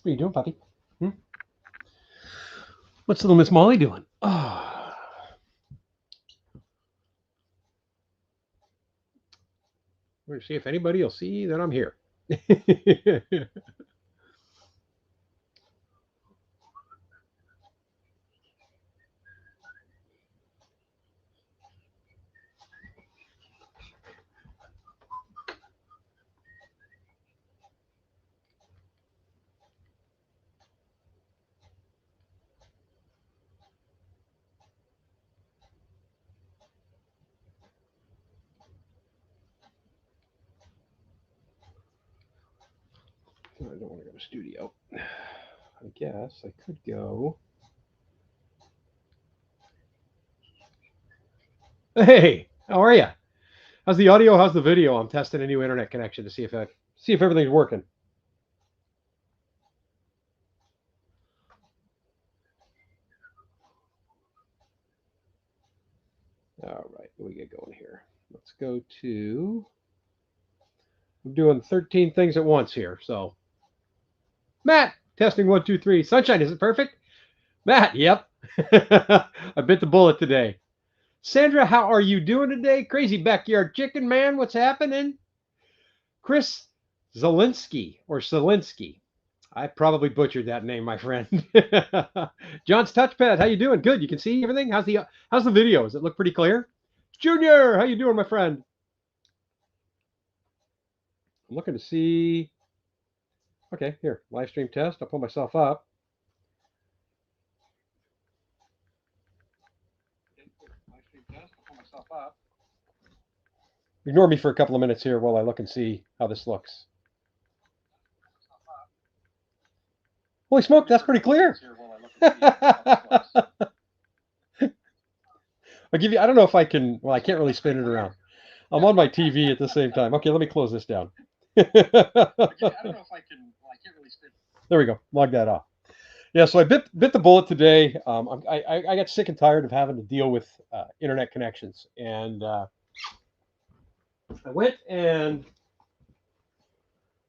What are you doing, puppy? What's little Miss Molly doing? Oh. We're gonna see if anybody will see that I'm here. I don't want to go to studio. I guess I could go. Hey, how are you? How's the audio? How's the video? I'm testing a new internet connection to see if everything's working. All right, what do we get going here? Let's go to. I'm doing 13 things at once here. So, Matt, testing 1, 2, 3. Sunshine, is it perfect? Matt, yep. I bit the bullet today. Sandra, how are you doing today? Crazy backyard chicken man, what's happening? Chris Zelinsky or Zelinsky. I probably butchered that name, my friend. John's touchpad, how you doing? Good. You can see everything. How's the video? Does it look pretty clear? Junior, how you doing, my friend? I'm looking to see. Okay, here, live stream test. I'll pull myself up. Ignore me for a couple of minutes here while I look and see how this looks. Holy smoke, that's pretty clear. I'll give you, I don't know if I can, well, I can't really spin it around. I'm on my TV at the same time. Okay, let me close this down. I don't know if I can, well, I can't really spin. There we go, log that off. Yeah, so I bit the bullet today. I got sick and tired of having to deal with internet connections. And I went and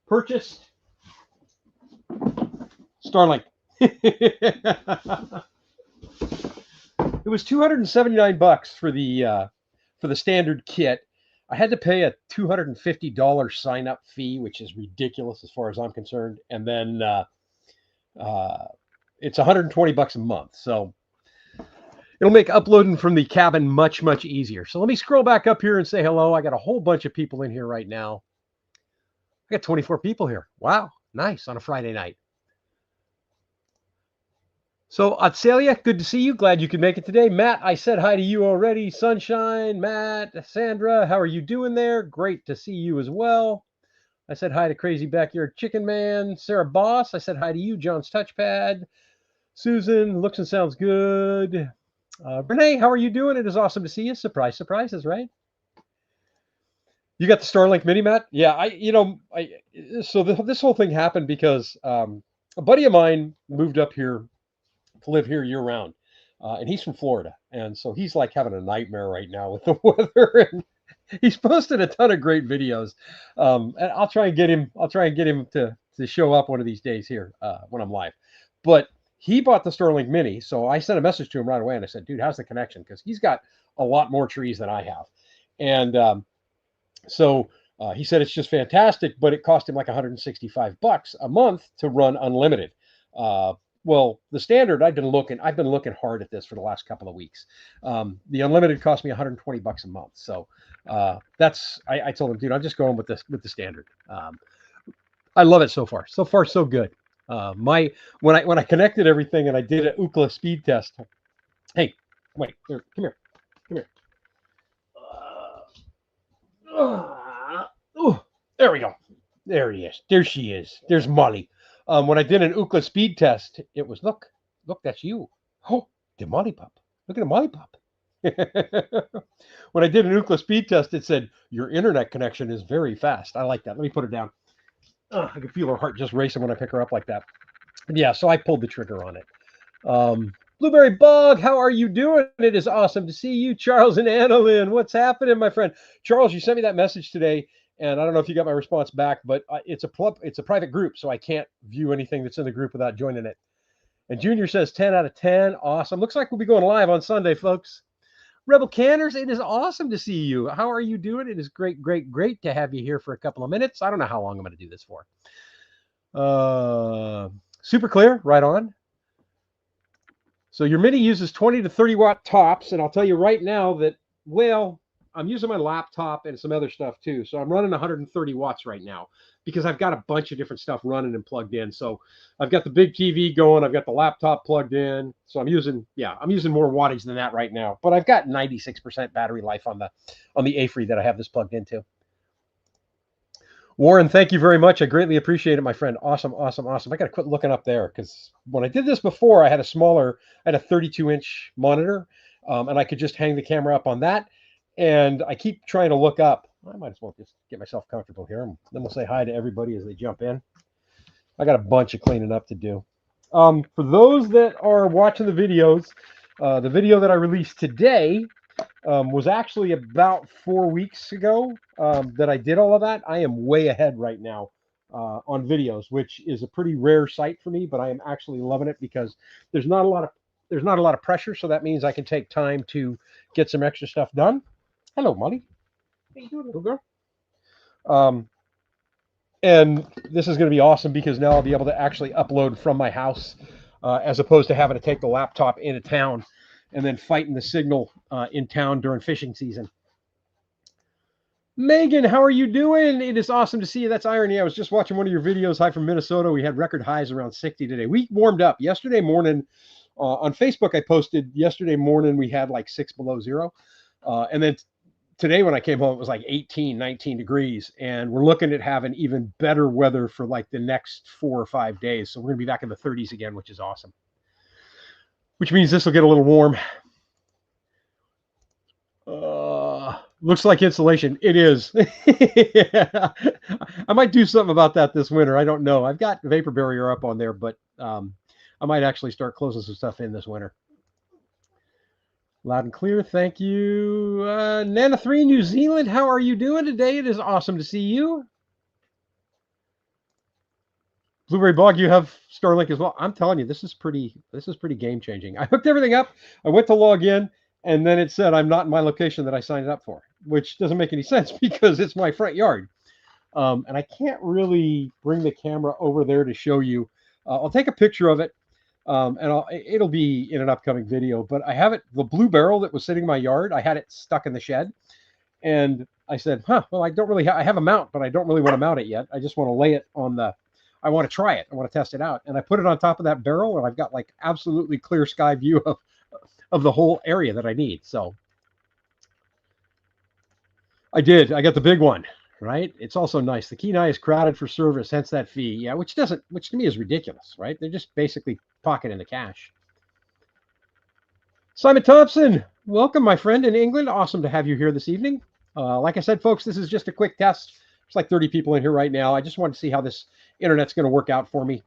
purchased Starlink. It was $279 for the standard kit. I had to pay a $250 sign up fee, which is ridiculous as far as I'm concerned, and then it's $120 a month. So it'll make uploading from the cabin much easier. So let me scroll back up here and say hello. I got a whole bunch of people in here right now. I got 24 people here. Wow, nice on a Friday night. So, Atselia, good to see you. Glad you could make it today. Matt, I said hi to you already. Sunshine, Matt, Sandra, how are you doing there? Great to see you as well. I said hi to Crazy Backyard Chicken Man. Sarah Boss, I said hi to you. John's Touchpad. Susan, looks and sounds good. Renee, how are you doing? It is awesome to see you. Surprise, surprises, right? You got the Starlink Mini, Matt? Yeah, so this whole thing happened because a buddy of mine moved up here to live here year round. And he's from Florida. And so he's like having a nightmare right now with the weather. And he's posted a ton of great videos. And I'll try and get him to show up one of these days here when I'm live. But he bought the Starlink Mini. So I sent a message to him right away and I said, dude, how's the connection? Because he's got a lot more trees than I have. And so he said it's just fantastic, but it cost him like $165 a month to run unlimited. Well, the standard, I've been looking hard at this for the last couple of weeks. The unlimited cost me $120 a month. So I told him, dude, I'm just going with the standard. I love it so far. So far, so good. When I connected everything and I did an Ookla speed test. Hey, wait, come here. There we go. There he is. There she is. There's Molly. When I did an Ookla speed test, it was look, that's you. Oh, the Molly pup. Look at the Molly pup. When I did an Ookla speed test, it said your internet connection is very fast. I like that. Let me put her down. I can feel her heart just racing when I pick her up like that. But yeah, so I pulled the trigger on it. Blueberry Bug, how are you doing? It is awesome to see you, Charles and Annalyn. What's happening, my friend? Charles, you sent me that message today, And I don't know if you got my response back, but it's a private group, so I can't view anything that's in the group without joining it. And Junior says 10 out of 10. Awesome. Looks like we'll be going live on Sunday, folks. Rebel Canners, it is awesome to see you. How are you doing? It is great, great, great to have you here for a couple of minutes. I don't know how long I'm going to do this for. Super clear, right on. So your Mini uses 20 to 30 watt tops, and I'll tell you right now that, well, I'm using my laptop and some other stuff too. So I'm running 130 watts right now because I've got a bunch of different stuff running and plugged in. So I've got the big TV going. I've got the laptop plugged in. So I'm using more wattage than that right now. But I've got 96% battery life on the A-Free that I have this plugged into. Warren, thank you very much. I greatly appreciate it, my friend. Awesome, awesome, awesome. I got to quit looking up there because when I did this before, I had a 32-inch monitor, and I could just hang the camera up on that. And I keep trying to look up. I might as well just get myself comfortable here. And then we'll say hi to everybody as they jump in. I got a bunch of cleaning up to do. For those that are watching the videos, the video that I released today was actually about 4 weeks ago that I did all of that. I am way ahead right now on videos, which is a pretty rare sight for me, but I am actually loving it because there's not a lot of pressure. So that means I can take time to get some extra stuff done. Hello, Molly. How you doing, little girl? And this is going to be awesome because now I'll be able to actually upload from my house as opposed to having to take the laptop into town and then fighting the signal in town during fishing season. Megan, how are you doing? It is awesome to see you. That's irony. I was just watching one of your videos. Hi from Minnesota. We had record highs around 60 today. We warmed up yesterday morning. On Facebook, I posted yesterday morning we had like 6 below zero. And then today when I came home, it was like 18, 19 degrees. And we're looking at having even better weather for like the next 4 or 5 days. So we're going to be back in the 30s again, which is awesome. Which means this will get a little warm. Looks like insulation. It is. Yeah. I might do something about that this winter. I don't know. I've got vapor barrier up on there, but I might actually start closing some stuff in this winter. Loud and clear. Thank you. Nana3 New Zealand, how are you doing today? It is awesome to see you. Blueberry Bog, you have Starlink as well. I'm telling you, this is pretty game changing. I hooked everything up. I went to log in, and then it said I'm not in my location that I signed up for, which doesn't make any sense because it's my front yard. And I can't really bring the camera over there to show you. I'll take a picture of it, and it'll be in an upcoming video. But I have it, the blue barrel that was sitting in my yard, I had it stuck in the shed. And I said, well, I don't really I have a mount, but I don't really want to mount it yet. I just want to lay it on I want to try it. I want to test it out. And I put it on top of that barrel, and I've got like absolutely clear sky view of the whole area that I need. So I got the big one, right? It's also nice. The Kenai is crowded for service, hence that fee. Yeah, which to me is ridiculous, right? They're just basically pocketing the cash. Simon Thompson, welcome, my friend in England. Awesome to have you here this evening. Like I said, folks, this is just a quick test. There's like 30 people in here right now. I just wanted to see how this internet's going to work out for me.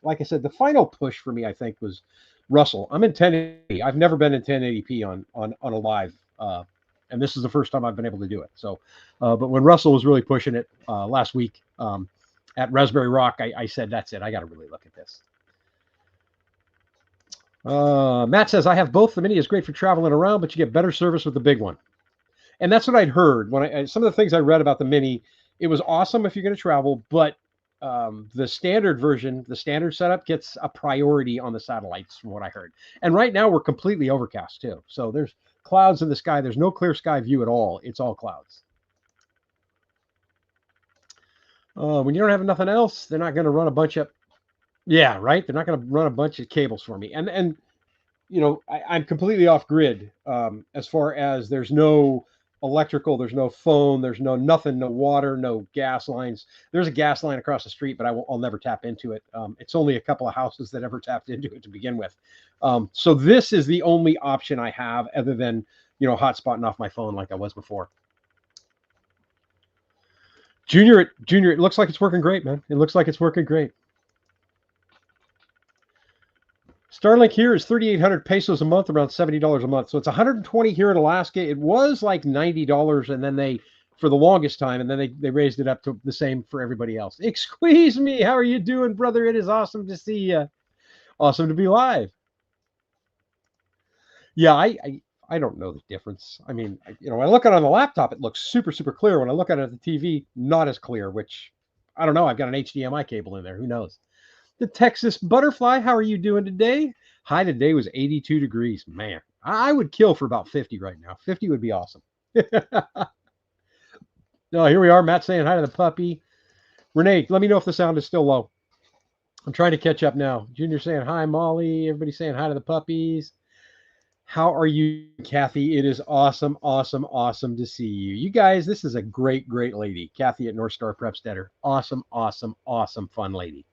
Like I said, the final push for me, I think, was Russell. I'm in 1080. I've never been in 1080p on a live, and this is the first time I've been able to do it. So, but when Russell was really pushing it last week at Raspberry Rock, I said, that's it. I got to really look at this. Matt says, I have both. The Mini is great for traveling around, but you get better service with the big one. And that's what I'd heard when some of the things I read about the Mini. It was awesome if you're going to travel, but the standard version, the standard setup gets a priority on the satellites from what I heard. And right now we're completely overcast too. So there's clouds in the sky. There's no clear sky view at all. It's all clouds. When you don't have nothing else, they're not going to run a bunch of, yeah, right. They're not going to run a bunch of cables for me. And you know, I'm completely off grid as far as there's no electrical, there's no phone, there's nothing, no water, no gas lines. There's a gas line across the street, but I'll never tap into it. It's only a couple of houses that ever tapped into it to begin with. So this is the only option I have other than, you know, hotspotting off my phone like I was before. Junior, it looks like it's working great, man. It looks like it's working great. Starlink here is 3,800 pesos a month, around $70 a month. So it's 120 here in Alaska. It was like $90, and then they for the longest time, and then they raised it up to the same for everybody else. Squeeze me, how are you doing, brother? It is awesome to see you. Awesome to be live. Yeah, I don't know the difference. I mean, when I look at it on the laptop, it looks super super clear. When I look at it at the TV, not as clear. Which I don't know. I've got an HDMI cable in there. Who knows? The Texas Butterfly, how are you doing today? High today was 82 degrees. Man, I would kill for about 50 right now. 50 would be awesome. No, here we are. Matt saying hi to the puppy. Renee, let me know if the sound is still low. I'm trying to catch up now. Junior saying hi, Molly. Everybody saying hi to the puppies. How are you, Kathy? It is awesome, awesome, awesome to see you. You guys, this is a great, great lady. Kathy at North Star Prepstetter. Awesome, awesome, awesome, fun lady.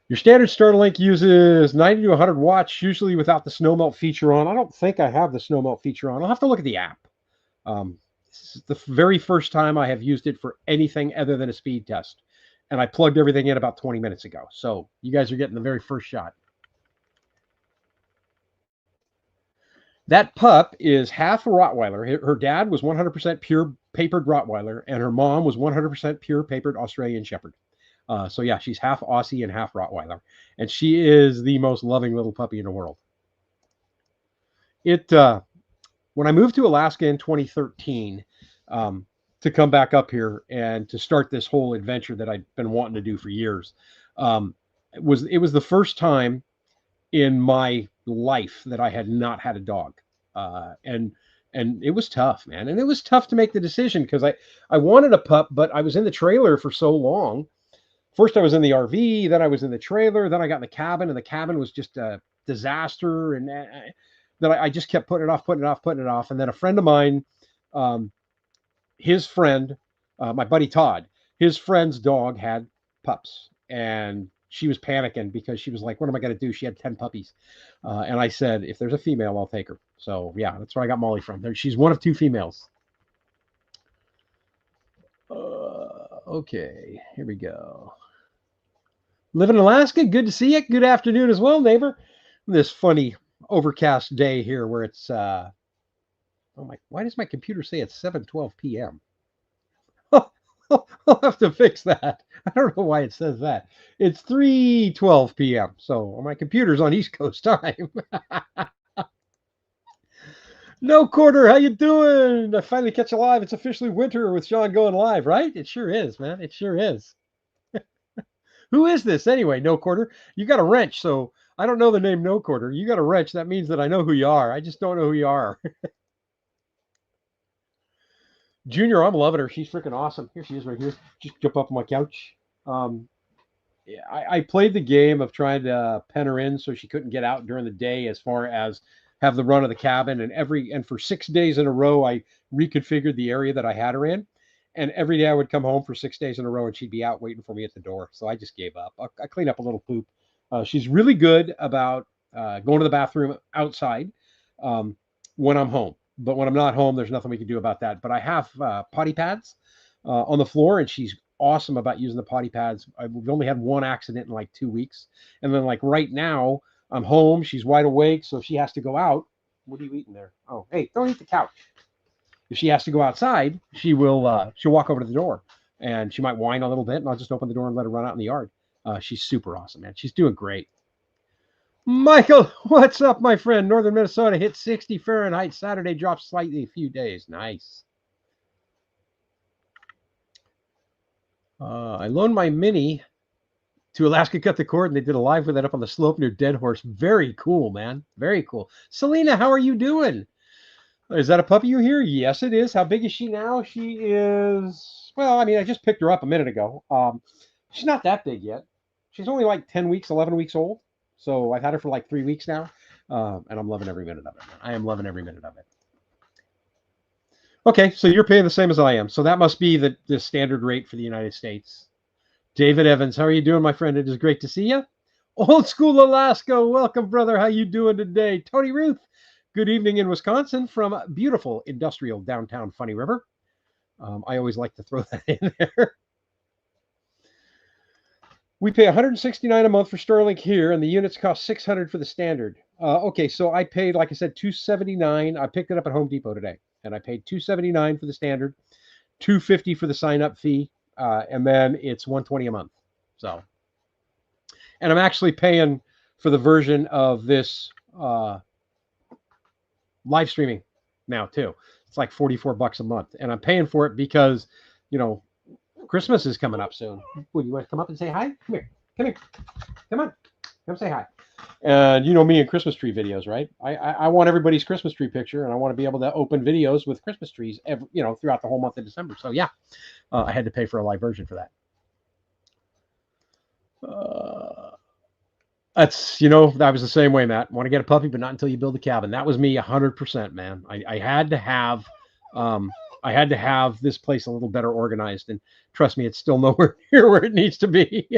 Your standard Starlink uses 90 to 100 watts, usually without the snow melt feature on. I don't think I have the snow melt feature on. I'll have to look at the app. This is the very first time I have used it for anything other than a speed test. And I plugged everything in about 20 minutes ago. So you guys are getting the very first shot. That pup is half a Rottweiler. Her dad was 100% pure papered Rottweiler, and her mom was 100% pure papered Australian Shepherd. So yeah, she's half Aussie and half Rottweiler, and she is the most loving little puppy in the world. When I moved to Alaska in 2013 to come back up here and to start this whole adventure that I'd been wanting to do for years, it was the first time in my life that I had not had a dog, and it was tough, man, and it was tough to make the decision because I wanted a pup, but I was in the trailer for so long. First, I was in the RV, then I was in the trailer, then I got in the cabin, and the cabin was just a disaster, and then I just kept putting it off, putting it off, putting it off, and then a friend of mine, his friend, my buddy Todd, his friend's dog had pups, and she was panicking because she was like, what am I going to do? She had 10 puppies. And I said, if there's a female, I'll take her. So yeah, that's where I got Molly from. She's one of two females. Okay, here we go. Live in Alaska. Good to see you. Good afternoon as well, neighbor. This funny overcast day here where it's, oh my, why does my computer say it's 7:12 p.m.? I'll have to fix that. I don't know why it says that. It's 3:12 p.m. So my computer's on East Coast time. No Quarter, how you doing? I finally catch you live. It's officially winter with Sean going live, right? It sure is, man. It sure is. Who is this anyway? No Quarter. You got a wrench, so I don't know the name No Quarter. You got a wrench. That means that I know who you are. I just don't know who you are. Junior, I'm loving her. She's freaking awesome. Here she is right here. Just jump up on my couch. Yeah, I played the game of trying to pen her in so she couldn't get out during the day as far as have the run of the cabin. And for 6 days in a row, I reconfigured the area that I had her in. And every day I would come home for 6 days in a row and she'd be out waiting for me at the door. So I just gave up. I cleaned up a little poop. She's really good about going to the bathroom outside when I'm home. But when I'm not home, there's nothing we can do about that. But I have potty pads on the floor, and she's awesome about using the potty pads. We've only had one accident in like 2 weeks. And then like right now, I'm home. She's wide awake, so if she has to go out. What are you eating there? Oh, hey, don't eat the couch. If she has to go outside, she'll walk over to the door, and she might whine a little bit, and I'll just open the door and let her run out in the yard. She's super awesome, man. She's doing great. Michael, what's up, my friend? Northern Minnesota hit 60 Fahrenheit. Saturday dropped slightly a few days. Nice. I loaned my Mini to Alaska Cut the Cord, and they did a live with it up on the slope near Dead Horse. Very cool, man. Very cool. Selena, how are you doing? Is that a puppy you hear? Yes, it is. How big is she now? She is, well, I mean, I just picked her up a minute ago. She's not that big yet. She's only like 10 weeks, 11 weeks old. So I've had her for like 3 weeks now, and I'm loving every minute of it. I am loving every minute of it. Okay, so you're paying the same as I am. So that must be the standard rate for the United States. David Evans, how are you doing, my friend? It is great to see you. Old School Alaska, welcome, brother. How you doing today? Tony Ruth, good evening in Wisconsin from beautiful industrial downtown Funny River. I always like to throw that in there. We pay $169 a month for Starlink here, and the units cost $600 for the standard. Okay, so I paid, like I said, $279. I picked it up at Home Depot today, and I paid $279 for the standard, $250 for the sign up fee, and then it's $120 a month. So, and I'm actually paying for the version of this live streaming now too. It's like $44 a month, and I'm paying for it because, you know, Christmas is coming up soon. Would you want to come up and say hi? Come here, come here, come on, come say hi. And you know me and Christmas tree videos, right? I want everybody's Christmas tree picture, and I want to be able to open videos with Christmas trees, throughout the whole month of December. So yeah, I had to pay for a live version for that. That was the same way, Matt. Want to get a puppy, but not until you build a cabin. That was me 100%, man. I had to have this place a little better organized, and trust me, it's still nowhere near where it needs to be.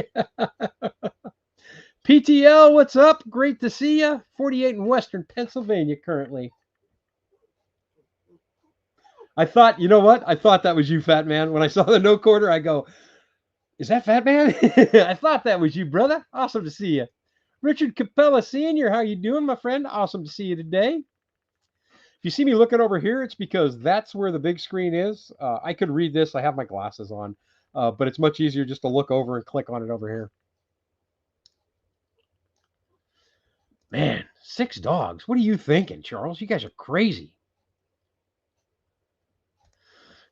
PTL, what's up? Great to see you. 48 in Western Pennsylvania currently. I thought, you know what? I thought that was you, Fat Man. When I saw the no quarter, I go, is that Fat Man? I thought that was you, brother. Awesome to see you. Richard Capella Sr., how you doing, my friend? Awesome to see you today. If you see me looking over here, it's because that's where the big screen is. I could read this. I have my glasses on, but it's much easier just to look over and click on it over here. Man, 6 dogs. What are you thinking, Charles? You guys are crazy.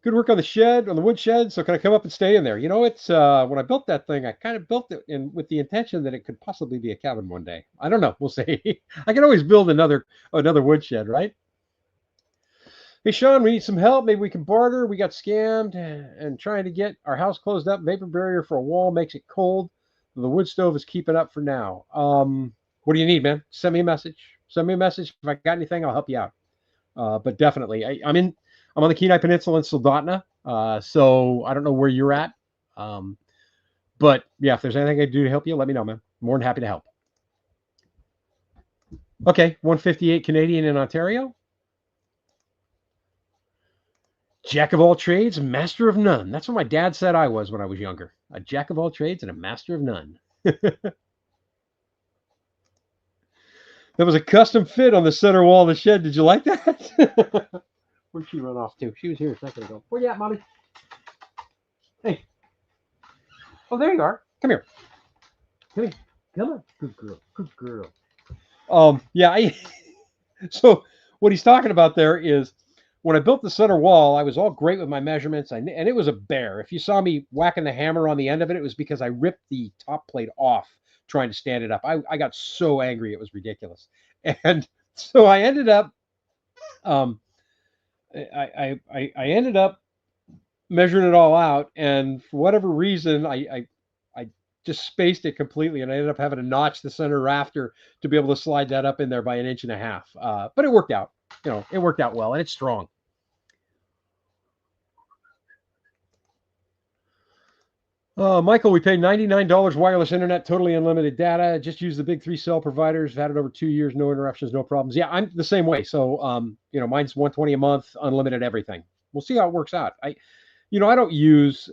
Good work on the wood shed. So can I come up and stay in there? You know, it's when I built that thing, I kind of built it with the intention that it could possibly be a cabin one day. I don't know. We'll see. I can always build another wood shed, right? Hey, Sean, we need some help. Maybe we can barter. We got scammed and trying to get our house closed up. Vapor barrier for a wall makes it cold. The wood stove is keeping up for now. What do you need, man? Send me a message. If I got anything, I'll help you out. But definitely, I'm on the Kenai Peninsula in Soldotna, so I don't know where you're at. But yeah, if there's anything I can do to help you, let me know, man. More than happy to help. Okay, 158 Canadian in Ontario. Jack of all trades, master of none. That's what my dad said I was when I was younger. A jack of all trades and a master of none. That was a custom fit on the center wall of the shed. Did you like that? Where'd she run off to? She was here a second ago. Where you at, Mommy? Hey. Oh, there you are. Come here. Come here. Come on. Good girl. Good girl. Yeah. So what he's talking about there is when I built the center wall, I was all great with my measurements, and it was a bear. If you saw me whacking the hammer on the end of it, it was because I ripped the top plate off trying to stand it up. I got so angry, it was ridiculous. And so I ended up, I ended up measuring it all out, and for whatever reason, I just spaced it completely, and I ended up having to notch the center rafter to be able to slide that up in there by 1.5 inches. But it worked out. It worked out well, and it's strong. Michael, we paid $99 wireless internet, totally unlimited data. Just use the big 3 cell providers. I've had it over 2 years, no interruptions, no problems. Yeah, I'm the same way. So, mine's $120 a month, unlimited everything. We'll see how it works out. I don't use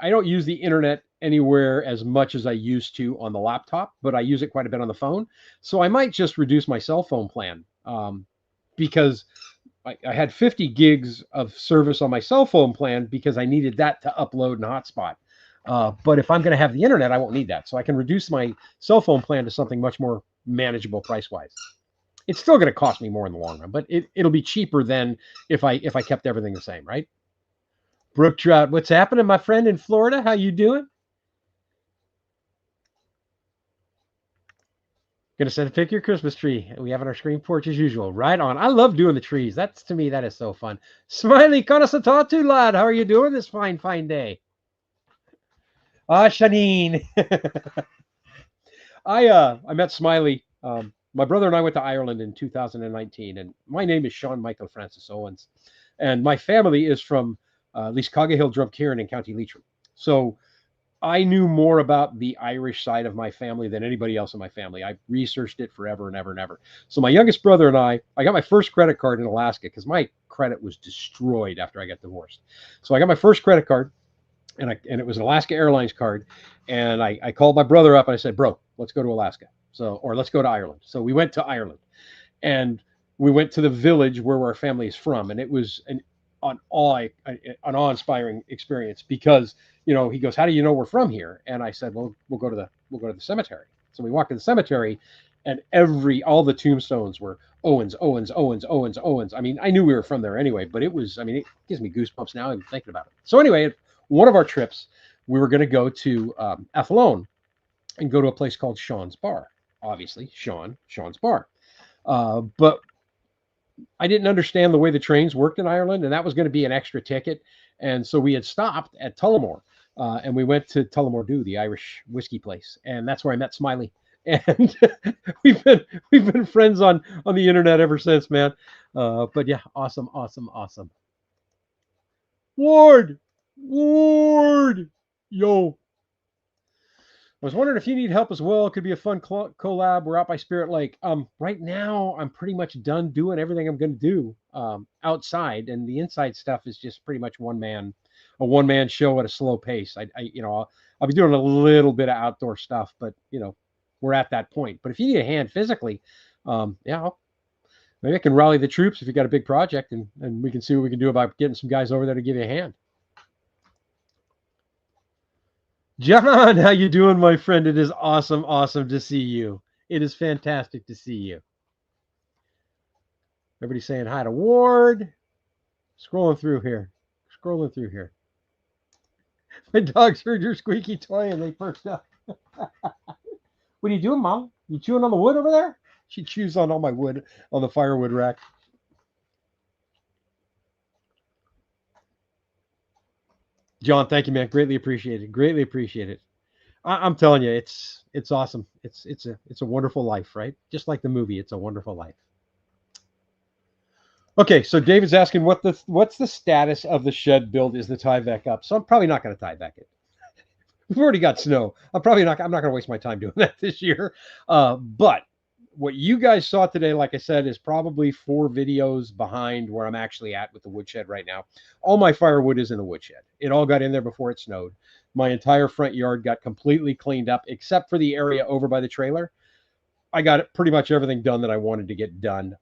I don't use the internet anywhere as much as I used to on the laptop, but I use it quite a bit on the phone. So I might just reduce my cell phone plan because I had 50 gigs of service on my cell phone plan because I needed that to upload and hotspot. But if I'm going to have the internet, I won't need that. So I can reduce my cell phone plan to something much more manageable price-wise. It's still going to cost me more in the long run, but it'll be cheaper than if I kept everything the same, right? Brook Trout, what's happening, my friend in Florida? How you doing? Gonna send a pic of your Christmas tree. We have on our screen porch as usual. Right on. I love doing the trees. To me, that is so fun. Smiley Konasatatu lad, how are you doing this fine day? Shanine. I met Smiley. My brother and I went to Ireland in 2019, and my name is Sean Michael Francis Owens, and my family is from Leascaga Hill, Drumkieran in County Leitrim. So I knew more about the Irish side of my family than anybody else in my family. I researched it forever and ever and ever. So my youngest brother and I got my first credit card in Alaska because my credit was destroyed after I got divorced. So I got my first credit card, and it was an Alaska Airlines card. And I called my brother up and I said, bro, let's go to Alaska. Or let's go to Ireland. So we went to Ireland. And we went to the village where our family is from, and it was an awe-inspiring experience because he goes, "How do you know we're from here?" And I said, "Well, we'll go to the cemetery." So we walked to the cemetery, and all the tombstones were Owens, Owens, Owens, Owens, Owens. I mean, I knew we were from there anyway, but it gives me goosebumps now even thinking about it. So anyway, one of our trips, we were going to go to Athlone and go to a place called Sean's Bar. Obviously, Sean's Bar. But I didn't understand the way the trains worked in Ireland, and that was going to be an extra ticket. And so we had stopped at Tullamore, and we went to Tullamore Dew, the Irish whiskey place, and that's where I met Smiley. And we've been friends on the internet ever since, man. But yeah, awesome. Ward, yo. I was wondering if you need help as well. It could be a fun collab. We're out by Spirit Lake. Right now, I'm pretty much done doing everything I'm going to do outside, and the inside stuff is just pretty much a one man show at a slow pace. I'll be doing a little bit of outdoor stuff, but we're at that point. But if you need a hand physically, maybe I can rally the troops if you got a big project, and we can see what we can do about getting some guys over there to give you a hand. John, how you doing, my friend? It is awesome to see you. It is fantastic to see you. Everybody's saying hi to Ward. Scrolling through here. My dogs heard your squeaky toy and they perked up. What are you doing, Mom? You chewing on the wood over there? She chews on all my wood on the firewood rack. John, thank you, man. Greatly appreciate it. I'm telling you, it's awesome. It's a wonderful life, right? Just like the movie, It's a Wonderful Life. Okay, so David's asking what's the status of the shed build? Is the Tyvek up? So I'm probably not going to Tyvek it. We've already got snow. I'm not going to waste my time doing that this year. But what you guys saw today, like I said, is probably 4 videos behind where I'm actually at with the woodshed right now. All my firewood is in the woodshed. It all got in there before it snowed. My entire front yard got completely cleaned up, except for the area over by the trailer. I got pretty much everything done that I wanted to get done.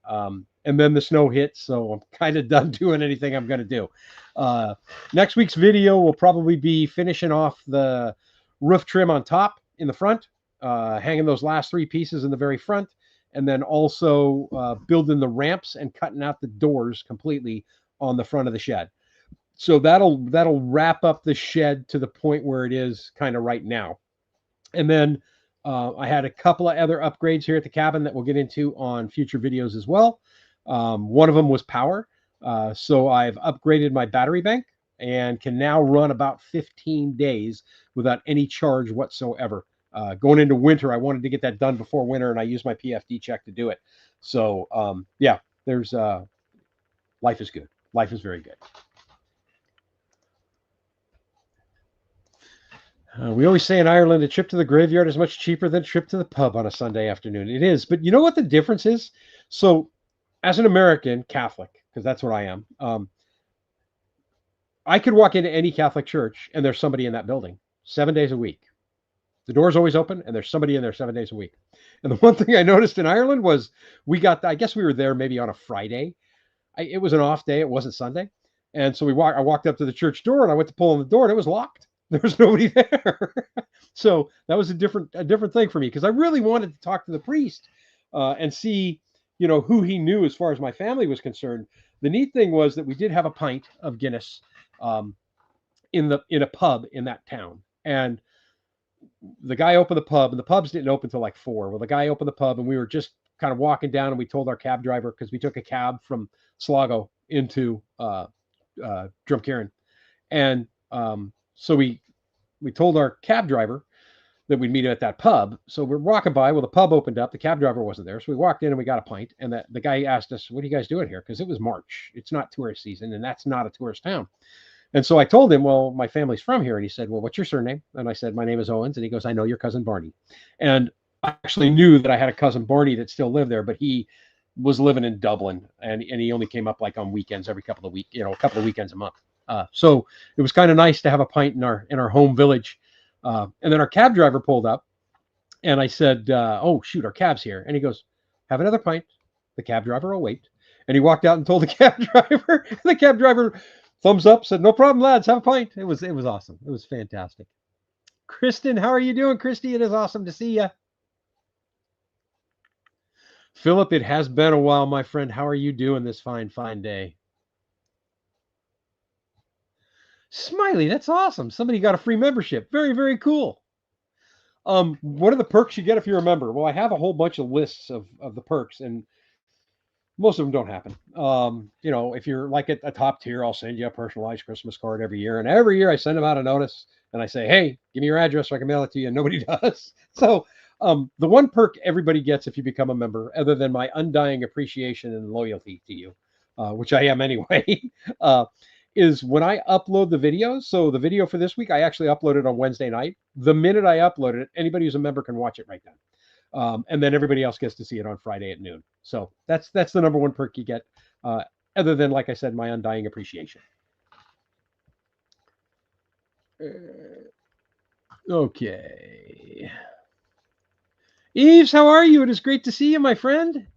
And then the snow hit, so I'm kind of done doing anything I'm going to do. Next week's video will probably be finishing off the roof trim on top in the front, hanging those last 3 pieces in the very front, and then also building the ramps and cutting out the doors completely on the front of the shed. So that'll wrap up the shed to the point where it is kind of right now. And then I had a couple of other upgrades here at the cabin that we'll get into on future videos as well. One of them was power. So I've upgraded my battery bank and can now run about 15 days without any charge whatsoever. Going into winter, I wanted to get that done before winter, and I used my PFD check to do it. So, there's life is good. Life is very good. We always say in Ireland, a trip to the graveyard is much cheaper than a trip to the pub on a Sunday afternoon. It is, but you know what the difference is? So, as an American Catholic, because that's what I am, I could walk into any Catholic church and there's somebody in that building 7 days a week. The door's always open and there's somebody in there 7 days a week. And the one thing I noticed in Ireland was I guess we were there maybe on a Friday. It was an off day. It wasn't Sunday. And so I walked up to the church door and I went to pull on the door and it was locked. There was nobody there. So that was a different thing for me because I really wanted to talk to the priest and see, who he knew as far as my family was concerned. The neat thing was that we did have a pint of Guinness in a pub in that town. And the guy opened the pub, and the pubs didn't open until like 4. Well, the guy opened the pub, and we were just kind of walking down, and we told our cab driver, because we took a cab from Sligo into Drumcairn. And so we told our cab driver that we'd meet him at that pub. So we're walking by. Well, the pub opened up. The cab driver wasn't there. So we walked in and we got a pint. And the guy asked us, "What are you guys doing here?" Because it was March. It's not tourist season, and that's not a tourist town. And so I told him, "Well, my family's from here." And he said, "Well, what's your surname?" And I said, "My name is Owens." And he goes, "I know your cousin Barney." And I actually knew that I had a cousin Barney that still lived there, but he was living in Dublin, and he only came up like on weekends every couple of weeks, a couple of weekends a month. So it was kind of nice to have a pint in our home village. And then our cab driver pulled up, and I said, "Oh shoot, our cab's here." And he goes, "Have another pint." The cab driver will wait. And he walked out and told the cab driver. The cab driver, thumbs up, said, no problem, lads, have a pint. It was awesome. It was fantastic. Kristen, how are you doing, Christy? It is awesome to see you. Philip, it has been a while, my friend. How are you doing this fine, fine day? Smiley, that's awesome. Somebody got a free membership. Very, very cool. What are the perks you get if you're a member? Well, I have a whole bunch of lists of the perks, and most of them don't happen. You know, if you're like at a top tier, I'll send you a personalized Christmas card every year. And every year I send them out a notice and I say, hey, give me your address so I can mail it to you. And nobody does. So the one perk everybody gets if you become a member, other than my undying appreciation and loyalty to you, which I am anyway, is when I upload the videos. So the video for this week, I actually uploaded on Wednesday night. The minute I uploaded it, anybody who's a member can watch it right then. And then everybody else gets to see it on Friday at noon. So that's the number one perk you get, other than, like I said, my undying appreciation. Okay. Eves, how are you? It is great to see you, my friend.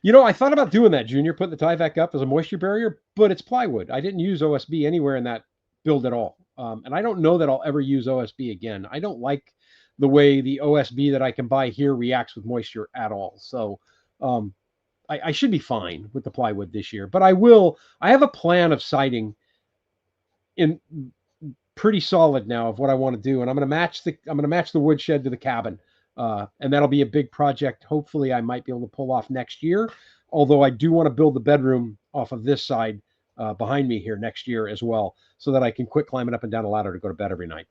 You know, I thought about doing that, Junior, putting the Tyvek up as a moisture barrier, but it's plywood. I didn't use OSB anywhere in that build at all. And I don't know that I'll ever use OSB again. I don't like the way the OSB that I can buy here reacts with moisture at all. So I should be fine with the plywood this year. But I have a plan of siding in pretty solid now of what I want to do. And I'm going to match the woodshed to the cabin. And that'll be a big project. Hopefully I might be able to pull off next year. Although I do want to build the bedroom off of this side behind me here next year as well, so that I can quit climbing up and down a ladder to go to bed every night.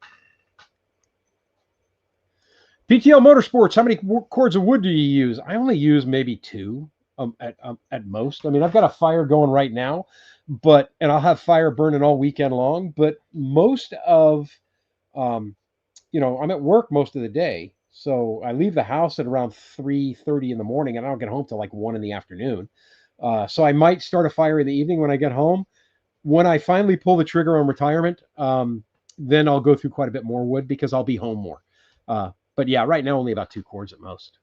PTL Motorsports, how many cords of wood do you use? I only use maybe 2 at most. I mean, I've got a fire going right now, and I'll have fire burning all weekend long. But most of, you know, I'm at work most of the day. So I leave the house at around 3:30 in the morning, and I don't get home till like 1 in the afternoon. So I might start a fire in the evening when I get home. When I finally pull the trigger on retirement, then I'll go through quite a bit more wood because I'll be home more. But yeah, right now only about 2 cords at most.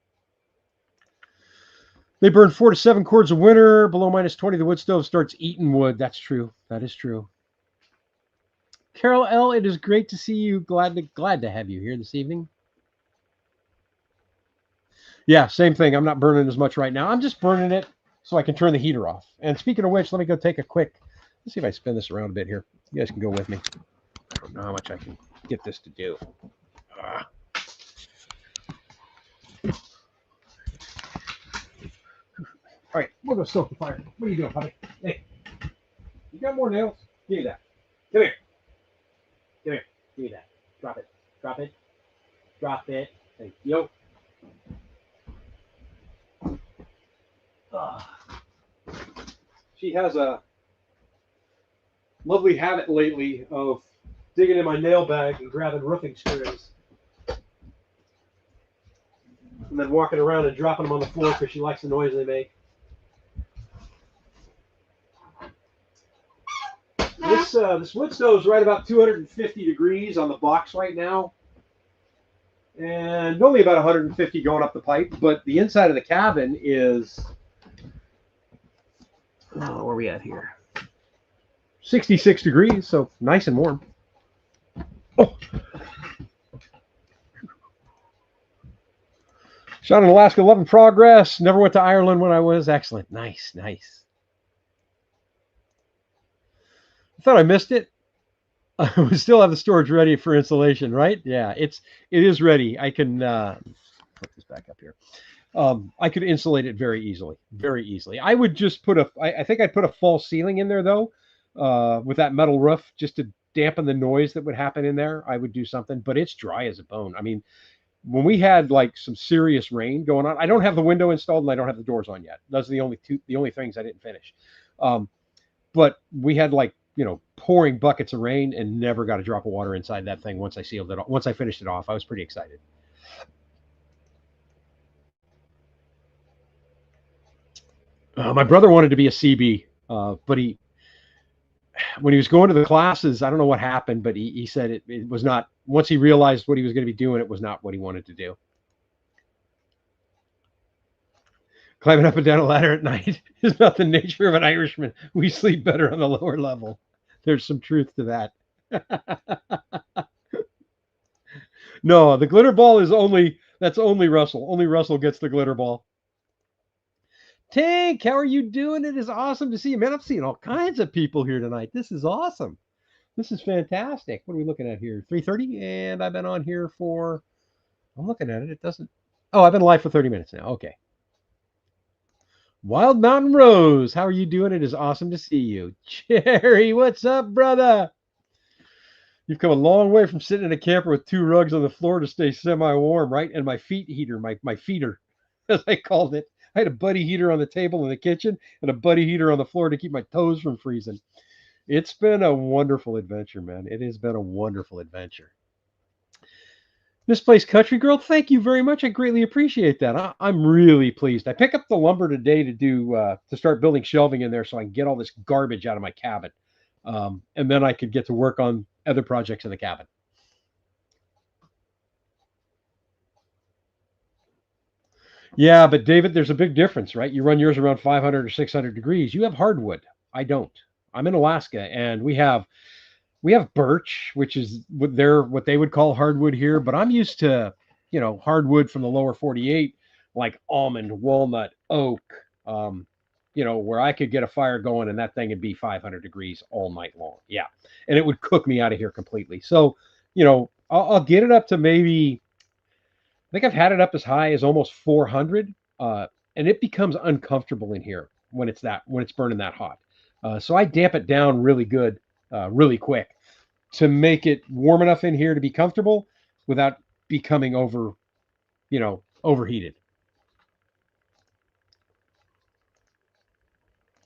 They burn 4 to 7 cords a winter. Below -20, the wood stove starts eating wood. That's true. That is true. Carol L., it is great to see you. Glad to have you here this evening. Yeah, same thing. I'm not burning as much right now. I'm just burning it so I can turn the heater off. And speaking of which, let me go take a quick, let's see if I spin this around a bit here. You guys can go with me. I don't know how much I can get this to do. All right, we'll go stoke the fire. What are you doing, honey? Hey, you got more nails? Give me that. Come here. Come here. Give me that. Drop it. Drop it. Drop it. Thank you. She has a lovely habit lately of digging in my nail bag and grabbing roofing screws. And then walking around and dropping them on the floor because she likes the noise they make. This wood stove is right about 250 degrees on the box right now. And only about 150 going up the pipe. But the inside of the cabin is, where are we at here? 66 degrees, so nice and warm. Oh. Shot in Alaska, loving progress. Never went to Ireland when I was. Excellent. Nice, nice. I thought I missed it. We still have the storage ready for installation, right? Yeah, it is ready. I can put this back up here. I could insulate it very easily, very easily. I would just put I think I'd put a false ceiling in there though, with that metal roof just to dampen the noise that would happen in there. I would do something, but it's dry as a bone. I mean, when we had like some serious rain going on, I don't have the window installed and I don't have the doors on yet. Those are the only things I didn't finish. But we had like, you know, pouring buckets of rain and never got a drop of water inside that thing once I sealed it. Once I finished it off, I was pretty excited. My brother wanted to be a CB, but when he was going to the classes, I don't know what happened, but he said it was not, once he realized what he was going to be doing, it was not what he wanted to do. Climbing up and down a ladder at night is not the nature of an Irishman. We sleep better on the lower level. There's some truth to that. No, the glitter ball is that's only Russell. Only Russell gets the glitter ball. Tank, how are you doing? It is awesome to see you, man. I'm seeing all kinds of people here tonight. This is awesome. This is fantastic. What are we looking at here? 3:30, and I've been on here for. I'm looking at it. It doesn't. Oh, I've been live for 30 minutes now. Okay. Wild Mountain Rose, how are you doing? It is awesome to see you. Jerry, what's up, brother? You've come a long way from sitting in a camper with 2 rugs on the floor to stay semi-warm, right? And my feet heater, my feeder, as I called it. I had a buddy heater on the table in the kitchen and a buddy heater on the floor to keep my toes from freezing. It's been a wonderful adventure, man. It has been a wonderful adventure. Misplaced Country Girl, thank you very much. I greatly appreciate that. I'm really pleased. I picked up the lumber today to start building shelving in there so I can get all this garbage out of my cabin. And then I could get to work on other projects in the cabin. Yeah, but David, there's a big difference, right? You run yours around 500 or 600 degrees. You have hardwood. I don't. I'm in Alaska, and we have birch, which is what they would call hardwood here. But I'm used to, hardwood from the lower 48, like almond, walnut, oak. Where I could get a fire going, and that thing would be 500 degrees all night long. Yeah, and it would cook me out of here completely. So, I'll get it up to maybe. I think I've had it up as high as almost 400, and it becomes uncomfortable in here when it's burning that hot. So I damp it down really good, really quick, to make it warm enough in here to be comfortable without becoming overheated.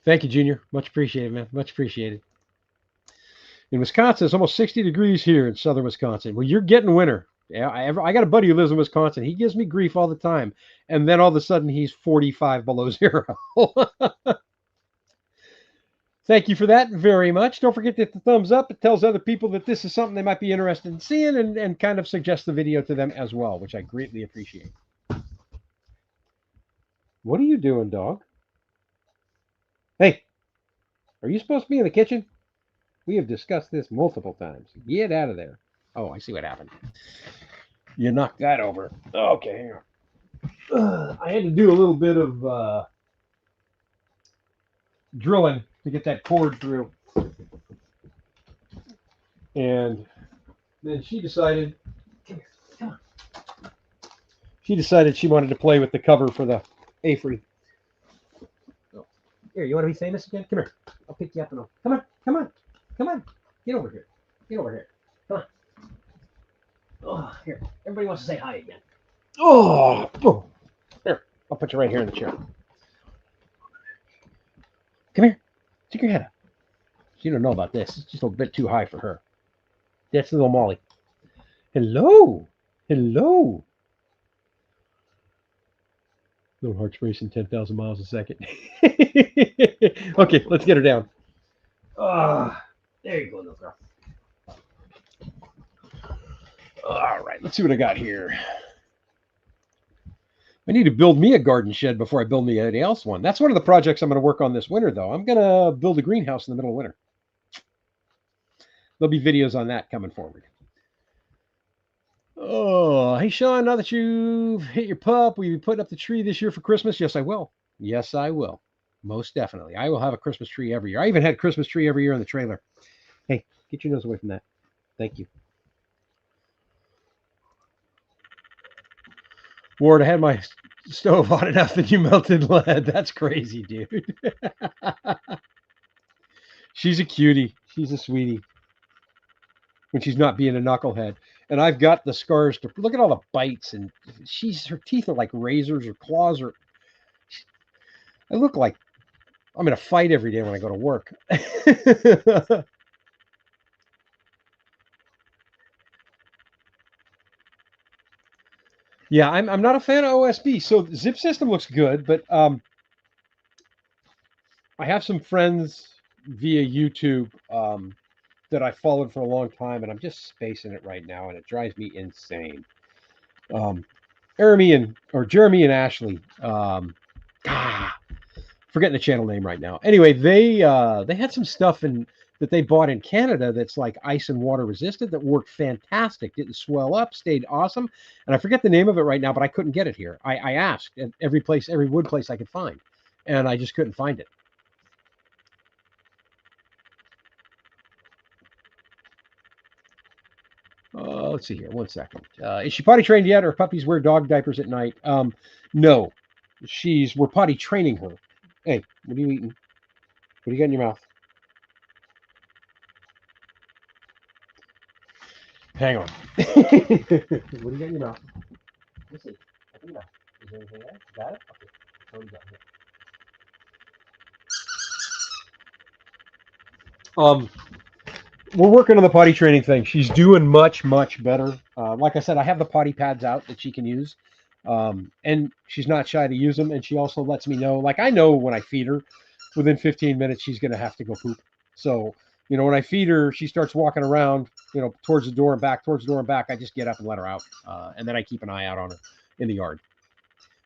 Thank you, Junior. Much appreciated, man. Much appreciated. In Wisconsin, it's almost 60 degrees here in southern Wisconsin. Well, you're getting winter. Yeah, I got a buddy who lives in Wisconsin. He gives me grief all the time. And then all of a sudden, he's 45 below zero. Thank you for that very much. Don't forget to hit the thumbs up. It tells other people that this is something they might be interested in seeing and kind of suggest the video to them as well, which I greatly appreciate. What are you doing, dog? Hey, are you supposed to be in the kitchen? We have discussed this multiple times. Get out of there. Oh, I see what happened. You knocked that over. Okay. I had to do a little bit of drilling to get that cord through. And then she decided she wanted to play with the cover for the A-free. Here, you want to be famous again? Come here. I'll pick you up and come on. Get over here. Come on. Oh, here. Everybody wants to say hi again. Oh, here. I'll put you right here in the chair. Come here. Stick your head up. She don't know about this. It's just a bit too high for her. That's little Molly. Hello. Little heart's racing 10,000 miles a second. Okay, let's get her down. There you go, little girl. All right, let's see what I got here. I need to build me a garden shed before I build me anything else one. That's one of the projects I'm going to work on this winter, though. I'm going to build a greenhouse in the middle of winter. There'll be videos on that coming forward. Oh, hey, Sean, now that you've hit your pup, will you be putting up the tree this year for Christmas? Yes, I will. Yes, I will. Most definitely. I will have a Christmas tree every year. I even had a Christmas tree every year in the trailer. Hey, get your nose away from that. Thank you. Ward, I had my stove hot enough that you melted lead. That's crazy, dude. She's a cutie. She's a sweetie. When she's not being a knucklehead. And I've got the scars to look at all the bites, and her teeth are like razors or claws. I look like I'm in a fight every day when I go to work. Yeah, I'm not a fan of OSB. So the zip system looks good, but I have some friends via YouTube that I followed for a long time, and I'm just spacing it right now, and it drives me insane. Jeremy and Ashley Forgetting the channel name right now. Anyway, they had some stuff that they bought in Canada that's like ice and water resistant that worked fantastic. Didn't swell up, stayed awesome. And I forget the name of it right now, but I couldn't get it here. I asked at every place, every wood place I could find, and I just couldn't find it. Let's see here. One second. Is she potty trained yet, or puppies wear dog diapers at night? No, we're potty training her. Hey, what are you eating? What do you got in your mouth? Hang on. What do you got in your mouth? Let's see. Open your mouth. Is there anything there? Got it? Okay. What do you got here? We're working on the potty training thing. She's doing much, much better. Like I said, I have the potty pads out that she can use. And she's not shy to use them. And she also lets me know, like I know when I feed her, within 15 minutes, she's going to have to go poop. So, when I feed her, she starts walking around, towards the door and back, towards the door and back. I just get up and let her out. And then I keep an eye out on her in the yard.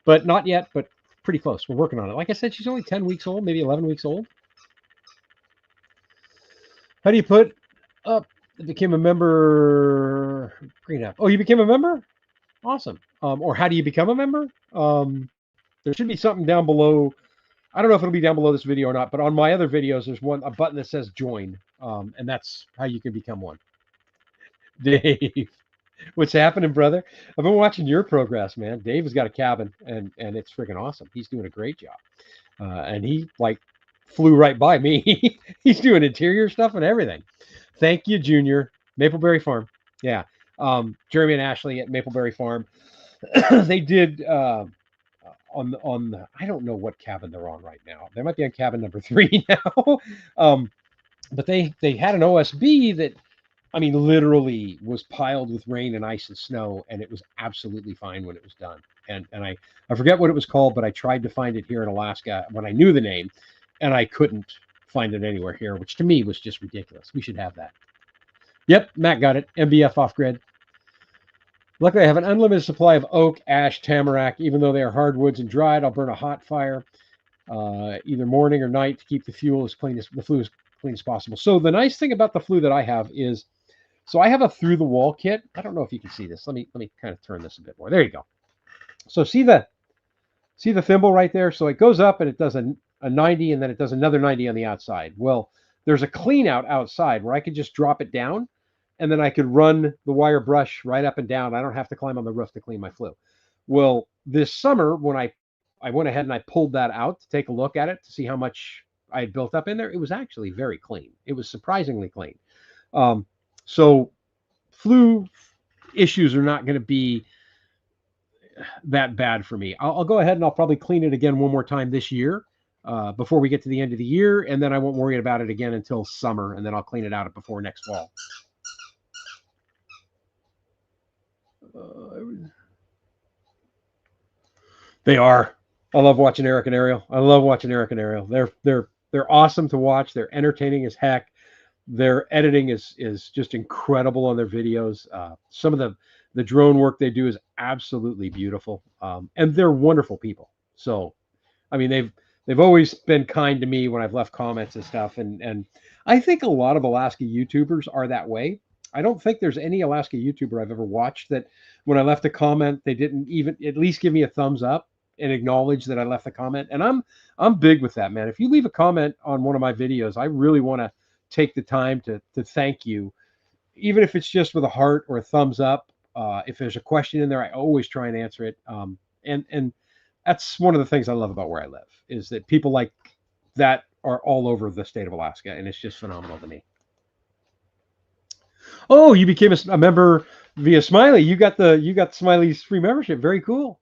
But not yet, but pretty close. We're working on it. Like I said, she's only 10 weeks old, maybe 11 weeks old. How do you put up? Became a member. Green app. Oh, you became a member? Awesome. Or how do you become a member? There should be something down below. I don't know if it'll be down below this video or not, but on my other videos, there's a button that says join. And that's how you can become one. Dave, what's happening, brother? I've been watching your progress, man. Dave has got a cabin, and it's freaking awesome. He's doing a great job. And he flew right by me. He's doing interior stuff and everything. Thank you, Junior. Mapleberry Farm. Yeah. Jeremy and Ashley at Mapleberry Farm. They did on I don't know what cabin they're on right now. They might be on cabin number 3 now. But they had an OSB that, I mean, literally was piled with rain and ice and snow, and it was absolutely fine when it was done. And I forget what it was called, but I tried to find it here in Alaska when I knew the name, and I couldn't find it anywhere here, which to me was just ridiculous. We should have that. Yep, Matt got it. MBF off grid. Luckily, I have an unlimited supply of oak, ash, tamarack. Even though they are hardwoods and dried, I'll burn a hot fire either morning or night to keep the flue as clean as possible. So the nice thing about the flue that I have is, so I have a through the wall kit. I don't know if you can see this. Let me kind of turn this a bit more. There you go. So see the thimble right there? So it goes up and it does a 90, and then it does another 90 on the outside. Well, there's a clean out outside where I could just drop it down, and then I could run the wire brush right up and down. I don't have to climb on the roof to clean my flue. Well, this summer when I went ahead and I pulled that out to take a look at it to see how much I had built up in there, it was actually very clean. It was surprisingly clean. So flue issues are not going to be that bad for me. I'll go ahead and I'll probably clean it again one more time this year before we get to the end of the year, and then I won't worry about it again until summer, and then I'll clean it out before next fall. They are. I love watching Eric and Ariel. They're awesome to watch. They're entertaining as heck. Their editing is just incredible on their videos. Some of the drone work they do is absolutely beautiful, and they're wonderful people. So, I mean, they've always been kind to me when I've left comments and stuff, and I think a lot of Alaska YouTubers are that way. I don't think there's any Alaska YouTuber I've ever watched that when I left a comment, they didn't even at least give me a thumbs up and acknowledge that I left the comment. And I'm big with that, man. If you leave a comment on one of my videos, I really want to take the time to thank you, even if it's just with a heart or a thumbs up. If there's a question in there, I always try and answer it. And that's one of the things I love about where I live, is that people like that are all over the state of Alaska, and it's just phenomenal to me. Oh, you became a member via Smiley. You got Smiley's free membership. Very cool.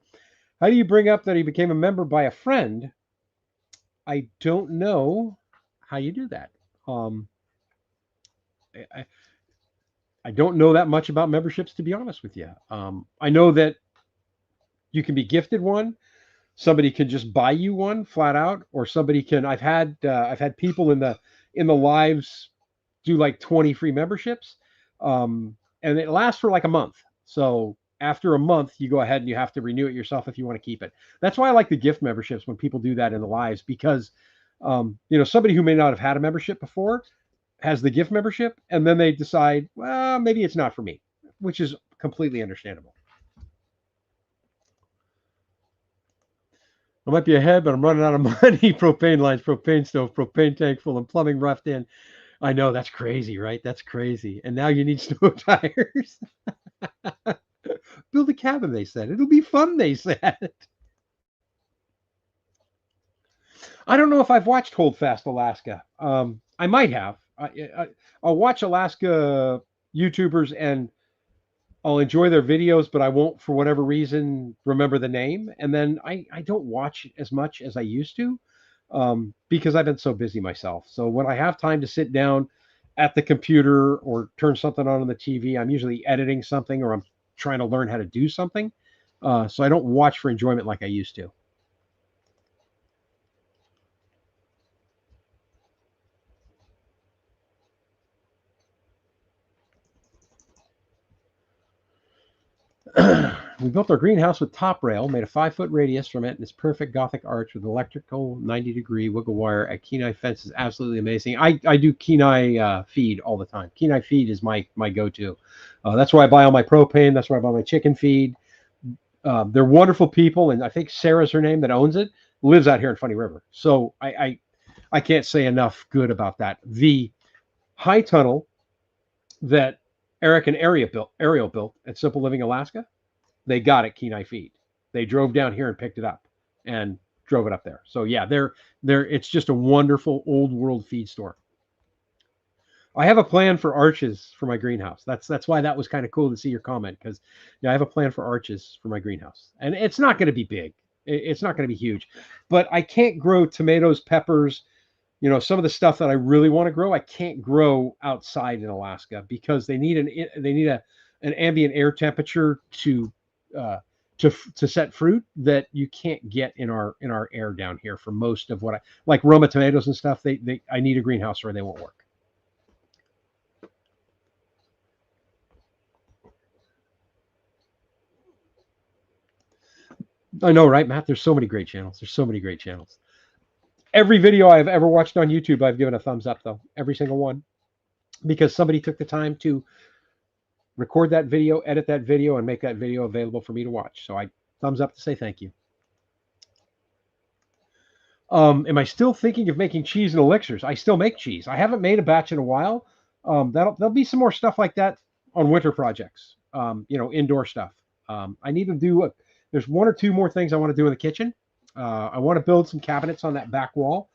How do you bring up that he became a member by a friend? I don't know how you do that. I don't know that much about memberships, to be honest with you. I know that you can be gifted one. Somebody can just buy you one flat out, or somebody can. I've had people in the lives do like 20 free memberships, and it lasts for like a month. So after a month, you go ahead and you have to renew it yourself if you want to keep it. That's why I like the gift memberships when people do that in the lives, because somebody who may not have had a membership before has the gift membership, and then they decide, well, maybe it's not for me, which is completely understandable. I might be ahead, but I'm running out of money. Propane lines, propane stove, propane tank full, and plumbing roughed in. I know, that's crazy, right? That's crazy. And now you need snow tires. Build a cabin, they said. It'll be fun, they said. I don't know if I've watched Hold Fast Alaska. I might have. I'll watch Alaska YouTubers and I'll enjoy their videos, but I won't, for whatever reason, remember the name. And then I don't watch as much as I used to, because I've been so busy myself. So when I have time to sit down at the computer or turn something on the TV, I'm usually editing something or I'm trying to learn how to do something. So I don't watch for enjoyment like I used to. We built our greenhouse with top rail, made a 5-foot radius from it, and this perfect Gothic arch with electrical 90-degree wiggle wire at Kenai fence is absolutely amazing. I do Kenai feed all the time. Kenai feed is my go-to. That's where I buy all my propane. That's where I buy my chicken feed. They're wonderful people, and I think Sarah's her name that owns it, lives out here in Funny River. So I can't say enough good about that. The high tunnel that Eric and Ariel built at Simple Living Alaska, they got at Kenai Feed. They drove down here and picked it up and drove it up there. So yeah, they're it's just a wonderful old world feed store. I have a plan for arches for my greenhouse. That's why that was kind of cool to see your comment, because yeah, I have a plan for arches for my greenhouse, and it's not going to be big. It's not going to be huge, but I can't grow tomatoes, peppers, some of the stuff that I really want to grow, I can't grow outside in Alaska because they need an ambient air temperature uh, to set fruit that you can't get in our air down here for most of what I like. Roma tomatoes and stuff. They I need a greenhouse or they won't work. I know, right, Matt? There's so many great channels. There's so many great channels. Every video I've ever watched on YouTube, I've given a thumbs up, though. Every single one, because somebody took the time to record that video, edit that video, and make that video available for me to watch. So I thumbs up to say thank you. Am I still thinking of making cheese and elixirs? I still make cheese. I haven't made a batch in a while. There'll be some more stuff like that on winter projects. Indoor stuff. I need to do. There's one or two more things I want to do in the kitchen. I want to build some cabinets on that back wall,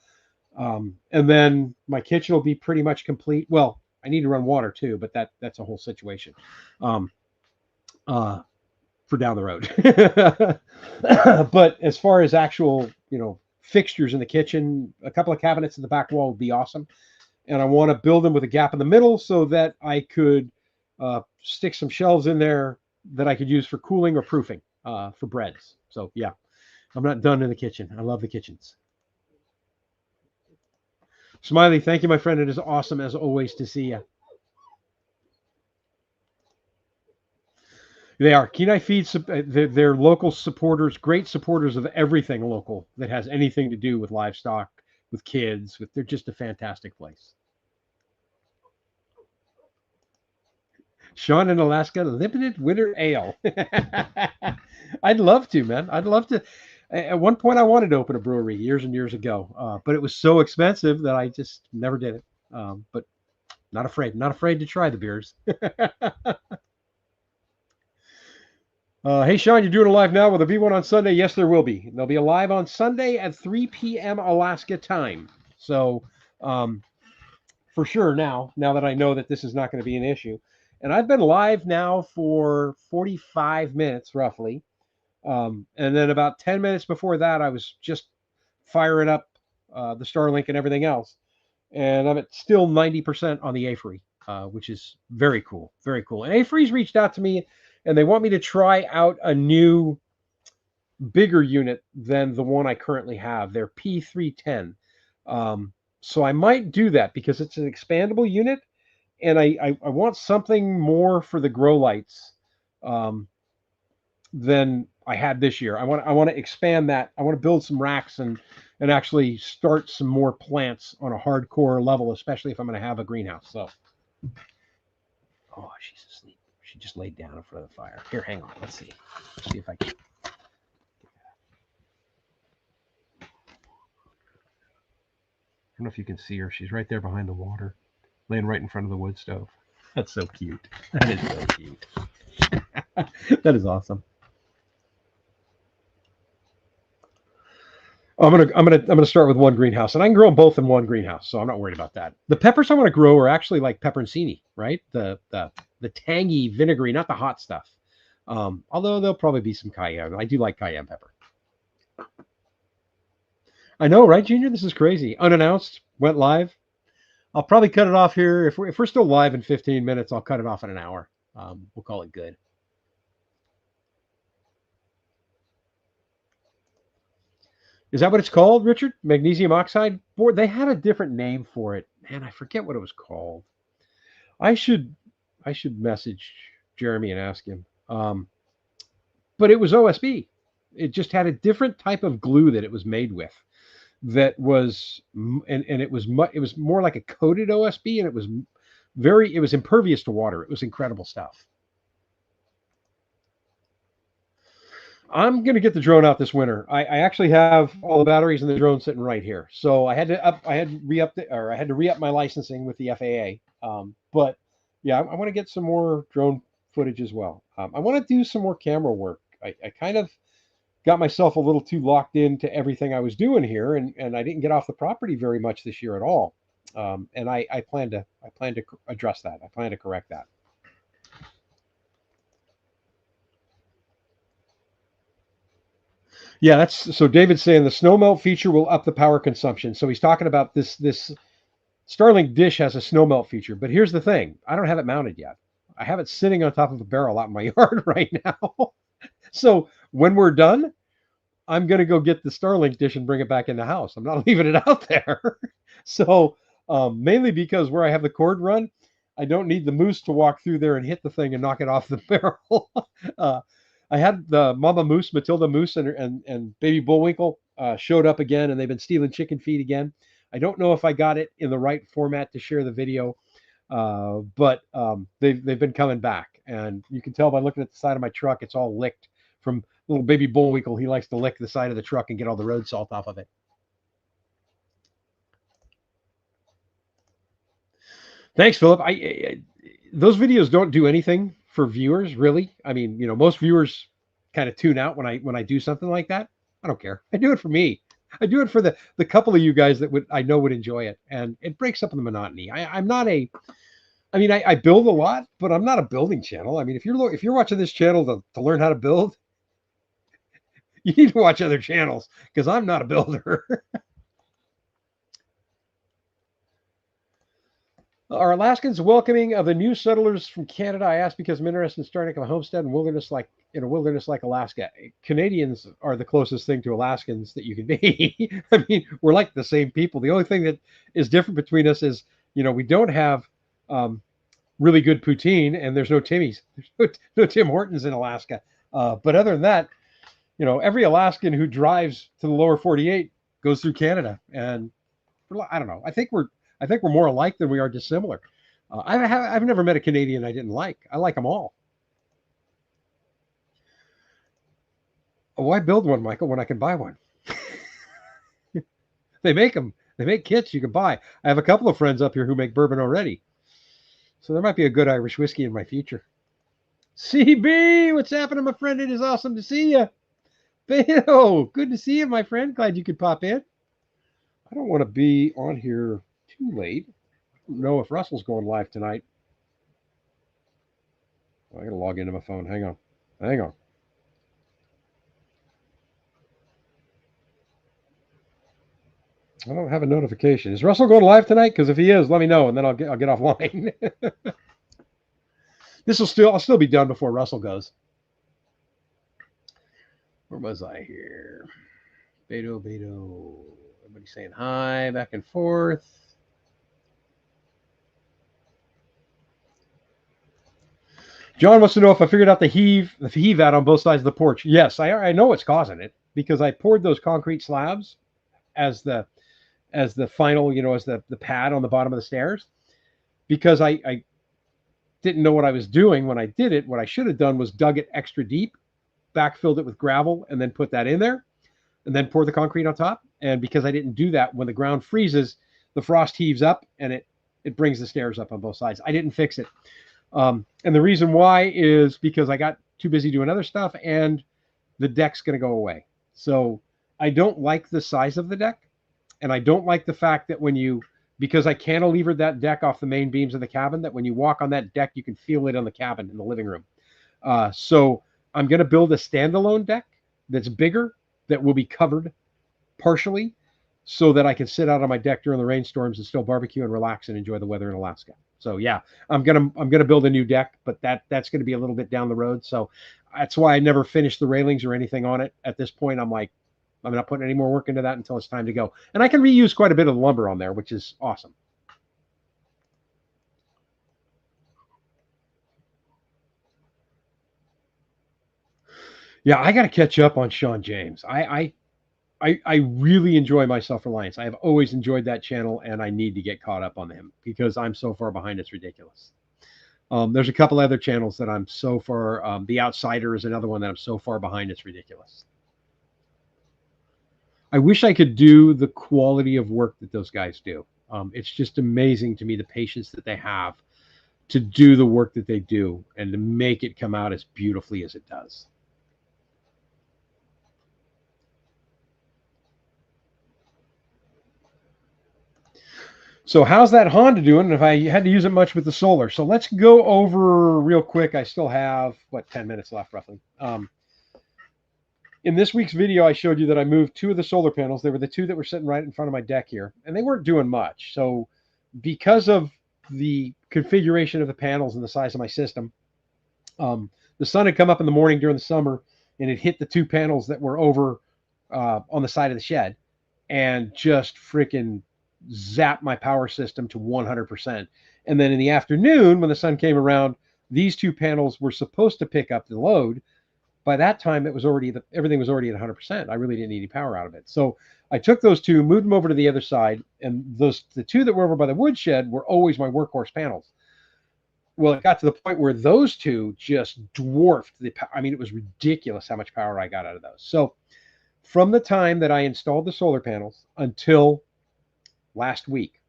and then my kitchen will be pretty much complete. Well, I need to run water too, but that's a whole situation for down the road. But as far as actual, fixtures in the kitchen, a couple of cabinets in the back wall would be awesome. And I want to build them with a gap in the middle so that I could stick some shelves in there that I could use for cooling or proofing for breads. So yeah, I'm not done in the kitchen. I love the kitchens. Smiley, thank you, my friend. It is awesome as always to see you. They are. Kenai Feed, they're local supporters, great supporters of everything local that has anything to do with livestock, with kids. They're just a fantastic place. Sean in Alaska, limited winter ale. I'd love to, man. I'd love to. At one point, I wanted to open a brewery years and years ago, but it was so expensive that I just never did it. But not afraid to try the beers. Hey, Sean, you're doing a live now. Will there be one on Sunday? Yes, there will be. There'll be a live on Sunday at 3 p.m. Alaska time. So for sure now that I know that this is not going to be an issue. And I've been live now for 45 minutes, roughly. And then about 10 minutes before that, I was just firing up the Starlink and everything else. And I'm at still 90% on the A-Free, which is very cool. Very cool. And A-Free's reached out to me, and they want me to try out a new, bigger unit than the one I currently have. They're P310. So I might do that because it's an expandable unit, and I want something more for the grow lights. than I had this year. I want to expand that. I want to build some racks and actually start some more plants on a hardcore level, especially if I'm going to have a greenhouse. So, oh, she's asleep. She just laid down in front of the fire. Here, hang on. Let's see. Let's see if I can. I don't know if you can see her. She's right there behind the water, laying right in front of the wood stove. That's so cute. That is so cute. That is awesome. I'm gonna start with one greenhouse, and I can grow them both in one greenhouse, so I'm not worried about that. The peppers I want to grow are actually like pepperoncini, right? The tangy, vinegary, not the hot stuff. Although there'll probably be some cayenne. I do like cayenne pepper. I know, right, Junior? This is crazy. Unannounced, went live. I'll probably cut it off here. If we're still live in 15 minutes, I'll cut it off in an hour. We'll call it good. Is that what it's called, Richard? Magnesium oxide board? They had a different name for it. Man, I forget what it was called. I should I should message Jeremy and ask him. But it was OSB. It just had a different type of glue that it was made with. That was and it was more like a coated OSB, and it was impervious to water. It was incredible stuff. I'm gonna get the drone out this winter. I actually have all the batteries in the drone sitting right here. So I had to re-up my licensing with the FAA. But yeah, I want to get some more drone footage as well. I want to do some more camera work. I kind of got myself a little too locked into everything I was doing here, and I didn't get off the property very much this year at all. And I plan to address that. I plan to correct that. Yeah, that's so David's saying the snow melt feature will up the power consumption. So he's talking about this Starlink dish has a snow melt feature, but here's the thing. I don't have it mounted yet. I have it sitting on top of a barrel out in my yard right now. So when we're done, I'm gonna go get the Starlink dish and bring it back in the house. I'm not leaving it out there. So mainly because where I have the cord run, I don't need the moose to walk through there and hit the thing and knock it off the barrel. uh, I had the mama moose, Matilda moose, and baby bullwinkle showed up again, and they've been stealing chicken feed again. I don't know if I got it in the right format to share the video, but they've been coming back, and you can tell by looking at the side of my truck, it's all licked from little baby bullwinkle. He likes to lick the side of the truck and get all the road salt off of it. Thanks, Philip. Those videos don't do anything for viewers, really. I mean, most viewers kind of tune out when I do something like that. I don't care. I do it for me. I do it for the couple of you guys that would I know would enjoy it, and it breaks up the monotony. I'm not a. I mean, I build a lot, but I'm not a building channel. I mean, if you're watching this channel to learn how to build, you need to watch other channels because I'm not a builder. Are Alaskans welcoming of the new settlers from Canada? I asked because I'm interested in starting a homestead in a wilderness like Alaska. Canadians are the closest thing to Alaskans that you can be. I mean, we're like the same people. The only thing that is different between us is, we don't have um, really good poutine, and there's no Timmy's. There's no Tim Hortons in Alaska. But other than that, every Alaskan who drives to the lower 48 goes through Canada, and I don't know. I think we're more alike than we are dissimilar. I've never met a Canadian I didn't like. I like them all. Why build one, Michael, when I can buy one? They make them. They make kits you can buy. I have a couple of friends up here who make bourbon already, so there might be a good Irish whiskey in my future. CB, what's happening, my friend? It is awesome to see you. Beto, good to see you, my friend. Glad you could pop in. I don't want to be on here too late. I don't know if Russell's going live tonight. I gotta log into my phone. Hang on. Hang on. I don't have a notification. Is Russell going live tonight? Because if he is, let me know, and then I'll get offline. I'll still be done before Russell goes. Where was I here? Beto. Everybody saying hi, back and forth. John wants to know if I figured out the heave out on both sides of the porch. Yes, I know what's causing it because I poured those concrete slabs as the final, as the pad on the bottom of the stairs because I didn't know what I was doing when I did it. What I should have done was dug it extra deep, backfilled it with gravel, and then put that in there, and then pour the concrete on top. And because I didn't do that, when the ground freezes, the frost heaves up and it brings the stairs up on both sides. I didn't fix it. And the reason why is because I got too busy doing other stuff and the deck's going to go away. So I don't like the size of the deck. And I don't like the fact that because I cantilevered that deck off the main beams of the cabin, that when you walk on that deck, you can feel it on the cabin in the living room. So I'm going to build a standalone deck that's bigger, that will be covered partially, so that I can sit out on my deck during the rainstorms and still barbecue and relax and enjoy the weather in Alaska. So yeah, I'm gonna build a new deck, but that's gonna be a little bit down the road. So that's why I never finished the railings or anything on it. At this point, I'm not putting any more work into that until it's time to go. And I can reuse quite a bit of the lumber on there, which is awesome. Yeah, I got to catch up on Sean James. I really enjoy my self-reliance. I have always enjoyed that channel, and I need to get caught up on him because I'm so far behind. It's ridiculous. There's a couple other channels that I'm so far. The Outsider is another one that I'm so far behind. It's ridiculous. I wish I could do the quality of work that those guys do. It's just amazing to me the patience that they have to do the work that they do and to make it come out as beautifully as it does. So how's that Honda doing? If I had to use it much with the solar. So let's go over real quick. I still have, 10 minutes left roughly. In this week's video, I showed you that I moved two of the solar panels. They were the two that were sitting right in front of my deck here, and they weren't doing much. So because of the configuration of the panels and the size of my system, the sun had come up in the morning during the summer, and it hit the two panels that were over on the side of the shed and just freaking zap my power system to 100%. And then in the afternoon, when the sun came around, these two panels were supposed to pick up the load. By that time, everything was already at 100%. I really didn't need any power out of it. So I took those two, moved them over to the other side, and the two that were over by the woodshed were always my workhorse panels. Well, it got to the point where those two just dwarfed the power. I mean, it was ridiculous how much power I got out of those. So from the time that I installed the solar panels until last week,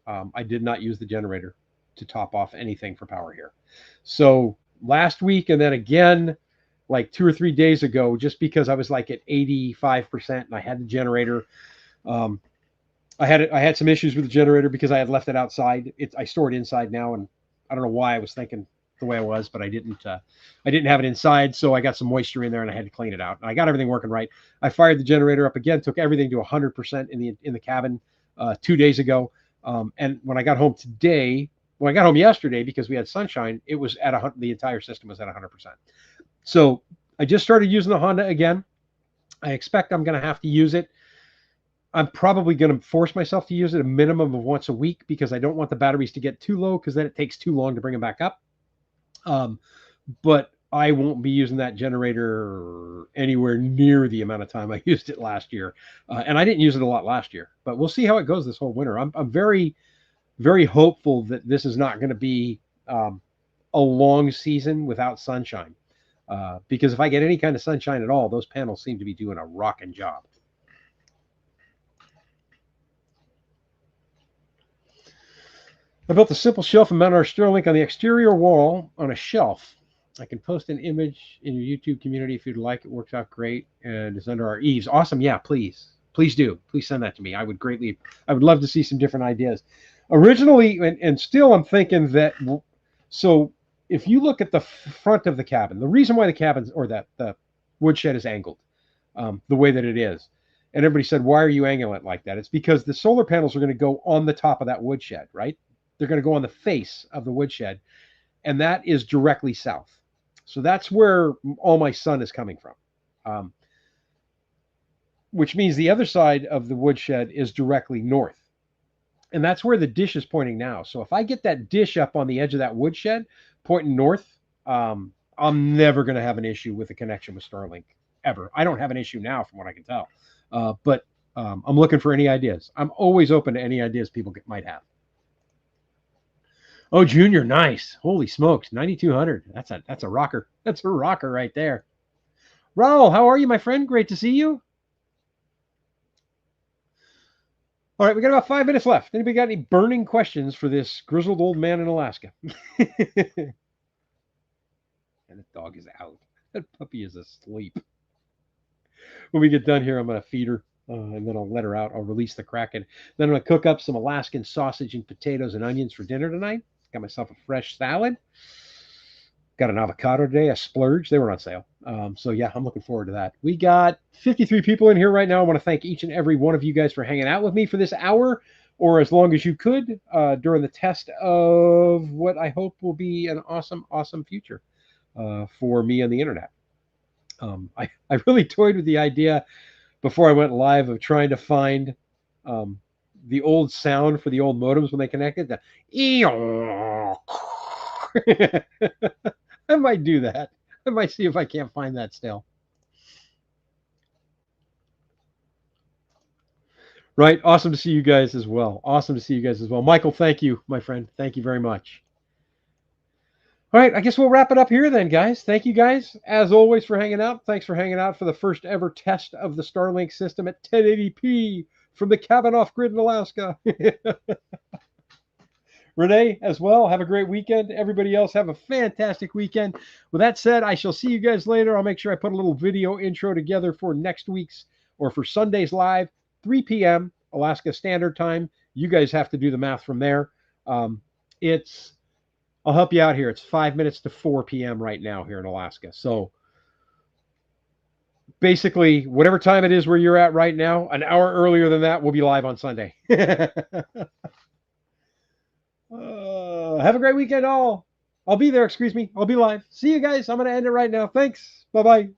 I did not use the generator to top off anything for power here. So last week, and then again, like 2 or 3 days ago, just because I was like at 85% and I had the generator, I had some issues with the generator because I had left it outside. I store it inside now, and I don't know why I was thinking the way I was, but I didn't have it inside, so I got some moisture in there and I had to clean it out. And I got everything working right. I fired the generator up again, took everything to 100% in the cabin 2 days ago. And when I got home yesterday, because we had sunshine, it was the entire system was at 100%. So I just started using the Honda again. I expect I'm going to have to use it. I'm probably going to force myself to use it a minimum of once a week because I don't want the batteries to get too low because then it takes too long to bring them back up. But I won't be using that generator anywhere near the amount of time I used it last year. And I didn't use it a lot last year, but we'll see how it goes this whole winter. I'm very, very hopeful that this is not going to be a long season without sunshine. Because if I get any kind of sunshine at all, those panels seem to be doing a rocking job. I built a simple shelf and mounted our Starlink on the exterior wall on a shelf. I can post an image in your YouTube community if you'd like. It works out great, and it's under our eaves. Awesome. Yeah, please do. Please send that to me. I would love to see some different ideas. Originally, and still I'm thinking that, so if you look at the front of the cabin, the reason why the cabins or that the woodshed is angled the way that it is, and everybody said, why are you angling it like that? It's because the solar panels are going to go on the top of that woodshed, right? They're going to go on the face of the woodshed, and that is directly south. So that's where all my sun is coming from, which means the other side of the woodshed is directly north. And that's where the dish is pointing now. So if I get that dish up on the edge of that woodshed pointing north, I'm never going to have an issue with a connection with Starlink ever. I don't have an issue now, from what I can tell. But I'm looking for any ideas. I'm always open to any ideas people might have. Oh, Junior, nice. Holy smokes, 9,200. That's a rocker. That's a rocker right there. Raul, how are you, my friend? Great to see you. All right, we got about 5 minutes left. Anybody got any burning questions for this grizzled old man in Alaska? And the dog is out. That puppy is asleep. When we get done here, I'm going to feed her, and then I'll let her out. I'll release the Kraken. Then I'm going to cook up some Alaskan sausage and potatoes and onions for dinner tonight. Got myself a fresh salad. Got an avocado today, a splurge. They were on sale. So, yeah, I'm looking forward to that. We got 53 people in here right now. I want to thank each and every one of you guys for hanging out with me for this hour, or as long as you could, during the test of what I hope will be an awesome, awesome future for me on the internet. I really toyed with the idea before I went live of trying to find the old sound for the old modems when they connected. I might do that. I might see if I can't find that still. Right. Awesome to see you guys as well. Awesome to see you guys as well. Michael, thank you, my friend. Thank you very much. All right, I guess we'll wrap it up here then, guys. Thank you guys, as always, for hanging out. Thanks for hanging out for the first ever test of the Starlink system at 1080p from the cabin off grid in Alaska. Renee, as well, have a great weekend. Everybody else, have a fantastic weekend. With that said, I shall see you guys later. I'll make sure I put a little video intro together for next week's, or for Sunday's live, 3 p.m. Alaska Standard Time. You guys have to do the math from there. I'll help you out here. It's 5 minutes to 4 p.m. right now here in Alaska. So basically, whatever time it is where you're at right now, an hour earlier than that, we'll be live on Sunday. Have a great weekend, all. I'll be there. Excuse me. I'll be live. See you guys. I'm going to end it right now. Thanks. Bye-bye.